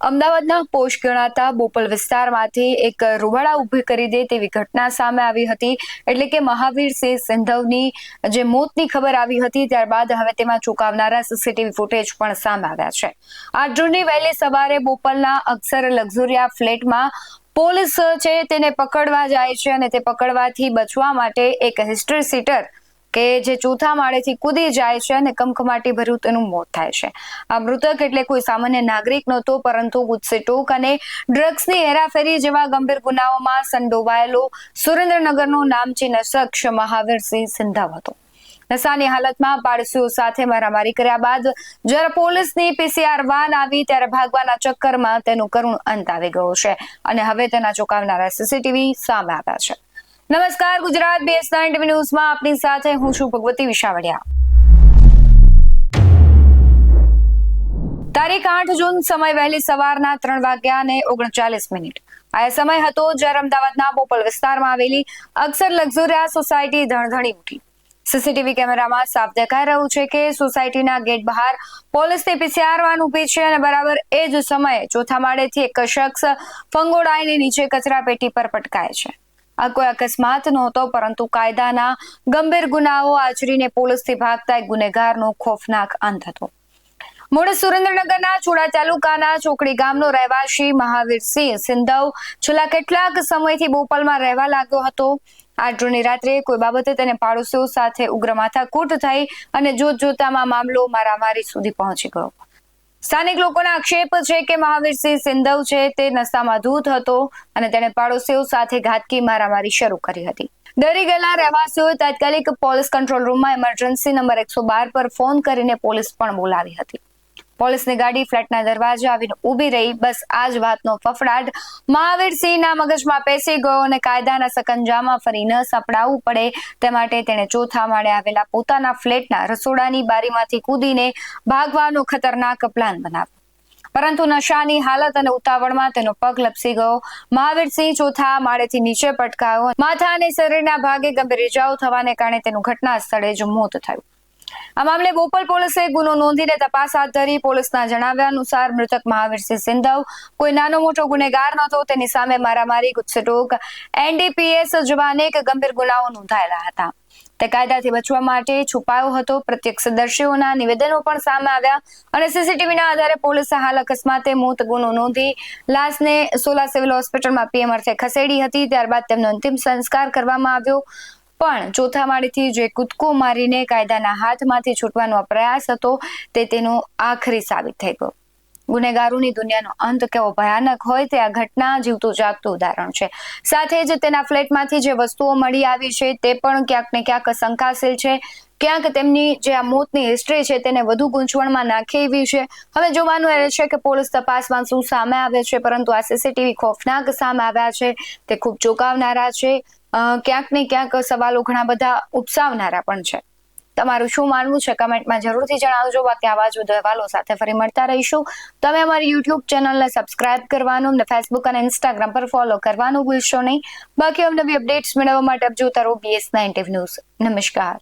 અમદાવાદના પોશ ગણાતા બોપલ વિસ્તારમાંથી એક રૂવાડા ઊભી કરી દે તેવી ઘટના સામે આવી હતી. એટલે કે મહાવીરસિંહ સિંધવની જે મોતની ખબર આવી હતી ત્યારબાદ હવે તેમાં ચોંકાવનારા સીસીટીવી ફૂટેજ પણ સામે આવ્યા છે. 8 જૂનની વહેલી સવારે બોપલના અક્ષર લક્ઝુરિયા ફ્લેટમાં પોલીસ છે તેને પકડવા જાય છે અને તે પકડવાથી બચવા માટે એક હિસ્ટ્રી સીટર કે જે ચોથા માળેથી કૂદી જાય છે અને કમકમાટી ભર્યું તેનું મોત થાય છે. આ મૃતક એટલે કોઈ સામાન્ય નાગરિક નહોતો, પરંતુ ગુજસેટોક અને ડ્રગ્સની હેરાફેરી જેવા ગંભીર ગુનાઓમાં સંડોવાયેલો સુરેન્દ્રનગરનો નામચીન શખ્સ મહાવીરસિંહ સિંધવ હતો. નશાની હાલતમાં પાડોશીઓ સાથે મારામારી કર્યા બાદ જ્યારે પોલીસની પીસીઆર વાન આવી ત્યારે ભાગવાના ચક્કરમાં તેનો કરુણ અંત આવી ગયો છે અને હવે તેના ચોંકાવનારા સીસીટીવી સામે આવ્યા છે. નમસ્કાર, ગુજરાત BS9 TV ન્યૂઝમાં આપની સાથે હું છું ભગવતી વિશાવડિયા. તારીખ 8 જૂન, સમય વહેલી સવારના 3:39. આ સમય હતો જ્યારે અમદાવાદના બોપલ વિસ્તારમાં આવેલી અક્ષર લક્ઝુરિયા સોસાયટી ધણધણી ઉઠી. સીસીટીવી કેમેરામાં સાફ દેખાઈ રહ્યું છે કે સોસાયટીના ગેટ બહાર પોલીસની પીસીઆર વાન ઊભી છે અને બરાબર એ જ સમયે ચોથા માળેથી એક શખ્સ ફંગોળાઈને નીચે કચરા પેટી પર પટકાય છે. આ કોઈ અકસ્માત નહોતો, પરંતુ કાયદાના ગંભીર ગુનાઓ આચરીને પોલીસથી ભાગતા એક ગુનેગારનો ખોફનાક અંત હતો. મૂળ સુરેન્દ્રનગરના ચુડા તાલુકાના ચોકડી ગામનો રહેવાસી મહાવીરસિંહ સિંધવ છેલ્લા કેટલાક સમયથી બોપલમાં રહેવા લાગ્યો હતો. 8 જૂનની રાત્રે કોઈ બાબતે તેને પાડોશીઓ સાથે ઉગ્ર માથાકૂટ થઈ અને જોતજોતામાં મામલો મારામારી સુધી પહોંચી ગયો. સ્થાનિક લોકોના આક્ષેપ છે કે મહાવીરસિંહ સિંધવ છે તે નશામાં ધૂત હતો અને તેણે પાડોશીઓ સાથે ઘાતકી મારામારી શરૂ કરી હતી. ડરી ગયેલા રહેવાસીઓએ તાત્કાલિક પોલીસ કંટ્રોલ રૂમમાં ઇમરજન્સી નંબર 112 પર ફોન કરીને પોલીસ પણ બોલાવી હતી. પોલીસની ગાડી ફ્લેટના દરવાજે આવીને ઊભી રહી. બસ આ જ વાતનો ફફડાટ મહાવીરસિંહના મગજમાં પેસી ગયો અને કાયદાના સકંજામાં ફરી ન સપડાવવું પડે તે માટે તેણે ચોથા માળે આવેલા પોતાના ફ્લેટના રસોડાની બારીમાંથી કૂદીને ભાગવાનો ખતરનાક પ્લાન બનાવ્યો. પરંતુ નશાની હાલત અને ઉતાવળમાં તેનો પગ લપસી ગયો. મહાવીરસિંહ ચોથા માળેથી નીચે પટકાયો. માથા અને શરીરના ભાગે ગંભીર ઇજાઓ થવાને કારણે તેનું ઘટના સ્થળે જ મોત થયું. આ મામલે બોપલ પોલીસે ગુનો નોંધીને તપાસ હાથ ધરી. પોલીસના જણાવ્યા અનુસાર મૃતક મહાવીરસિંહ સિંધવ કોઈ નાનો મોટો ગુનેગાર નહોતો. તેની સામે મારામારી, ગુજસેટોક, NDPS જેવા અનેક ગંભીર ગુનાઓ નોંધાયેલા હતા. તે કાયદાથી બચવા માટે છુપાયો હતો. પ્રત્યક્ષદર્શીઓના નિવેદનો પણ સામે આવ્યા અને સીસીટીવીના આધારે પોલીસે હાલ અકસ્માતે મોત ગુનો નોંધી લાશને સોલા સિવિલ હોસ્પિટલમાં PM અર્થે ખસેડી હતી. ત્યારબાદ તેમનો અંતિમ સંસ્કાર કરવામાં આવ્યો. પણ ચોથા માળેથી જે કૂદકો મારીને કાયદાના હાથમાંથી છૂટવાનો પ્રયાસ હતો તે તેનો આખરી સાબિત થઈ ગયો. ગુનેગારોની દુનિયાનો અંત કેવો ભયાનક હોય તે આ ઘટના જીવતું જાગતું ઉદાહરણ છે. સાથે જ તેના ફ્લેટમાંથી જે વસ્તુઓ મળી આવી છે તે પણ ક્યાંક ને ક્યાંક શંકાશીલ છે. ક્યાંક તેમની જે આ મોતની હિસ્ટ્રી છે તેને વધુ ગૂંચવણમાં નાખે એવી છે. હવે જોવાનું એ છે કે પોલીસ તપાસમાં શું સામે આવે છે, પરંતુ આ સીસીટીવી ખોફનાક સામે આવ્યા છે તે ખૂબ ચોંકાવનારા છે. ક્યાંક ને ક્યાંક સવાલો ઘણા બધા ઉપસાવનારા પણ છે. તમારું શું માનવું છે કમેન્ટમાં જરૂરથી જણાવજો. બાકી આવા જ વધુ અહેવાલો સાથે ફરી મળતા રહીશું. તમે અમારી YouTube ચેનલને સબસ્ક્રાઇબ કરવાનું અને Facebook અને Instagram પર ફોલો કરવાનું ભૂલશો નહીં. બાકી નવી અપડેટ્સ મેળવવા માટે આપ જોતા રહો BS9 TV ન્યૂઝ. નમસ્કાર.